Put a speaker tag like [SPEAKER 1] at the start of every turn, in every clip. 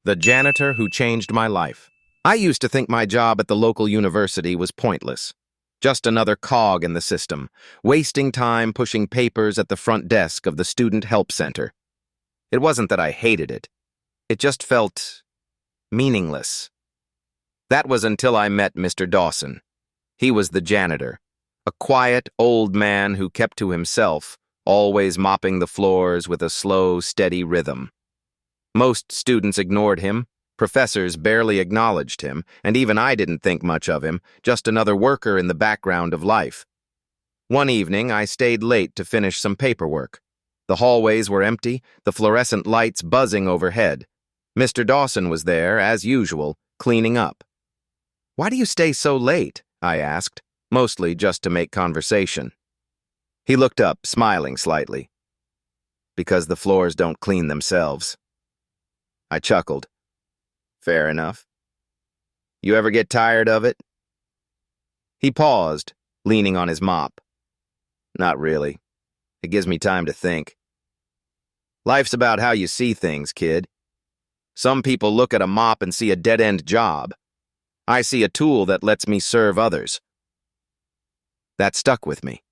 [SPEAKER 1] The janitor who changed my life. I used to think my job at the local university was pointless. Just another cog in the system, wasting time pushing papers at the front desk of the Student Help Center. It wasn't that I hated it. It just felt meaningless. That was until I met Mr. Dawson. He was the janitor, a quiet, old man who kept to himself, always mopping the floors with a slow, steady rhythm. Most students ignored him, professors barely acknowledged him, and even I didn't think much of him, just another worker in the background of life. One evening, I stayed late to finish some paperwork. The hallways were empty, the fluorescent lights buzzing overhead. Mr. Dawson was there, as usual, cleaning up. "Why do you stay so late?" I asked, mostly just to make conversation. He looked up, smiling slightly. "Because the floors don't clean themselves." I chuckled. "Fair enough. You ever get tired of it?" He paused, leaning on his mop. "Not really. It gives me time to think. Life's about how you see things, kid. Some people look at a mop and see a dead-end job. I see a tool that lets me serve others." That stuck with me.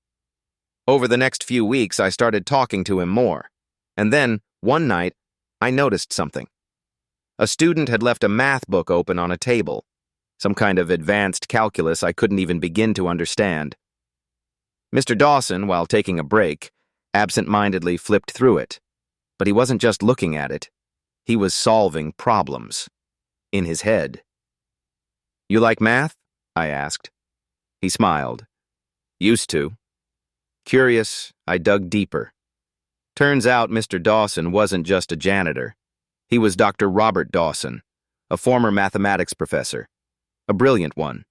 [SPEAKER 1] Over the next few weeks, I started talking to him more. And then, one night, I noticed something. A student had left a math book open on a table, some kind of advanced calculus I couldn't even begin to understand. Mr. Dawson, while taking a break, absent-mindedly flipped through it. But he wasn't just looking at it. He was solving problems. In his head. "You like math?" I asked. He smiled. "Used to." Curious, I dug deeper. Turns out Mr. Dawson wasn't just a janitor. He was Dr. Robert Dawson, a former mathematics professor, a brilliant one.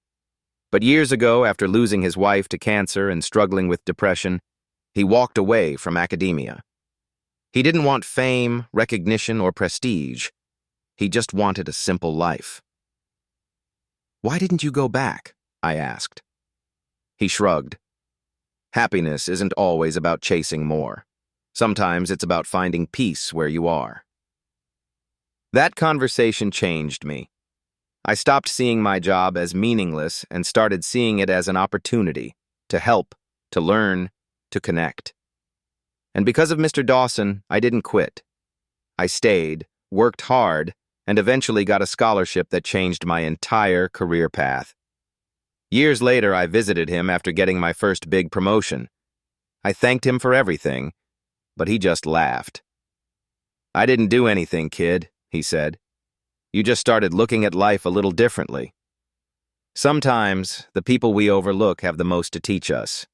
[SPEAKER 1] But years ago, after losing his wife to cancer and struggling with depression, he walked away from academia. He didn't want fame, recognition, or prestige. He just wanted a simple life. "Why didn't you go back?" I asked. He shrugged. "Happiness isn't always about chasing more. Sometimes it's about finding peace where you are." That conversation changed me. I stopped seeing my job as meaningless and started seeing it as an opportunity to help, to learn, to connect. And because of Mr. Dawson, I didn't quit. I stayed, worked hard, and eventually got a scholarship that changed my entire career path. Years later, I visited him after getting my first big promotion. I thanked him for everything, but he just laughed. "I didn't do anything, kid," he said. "You just started looking at life a little differently." Sometimes, the people we overlook have the most to teach us.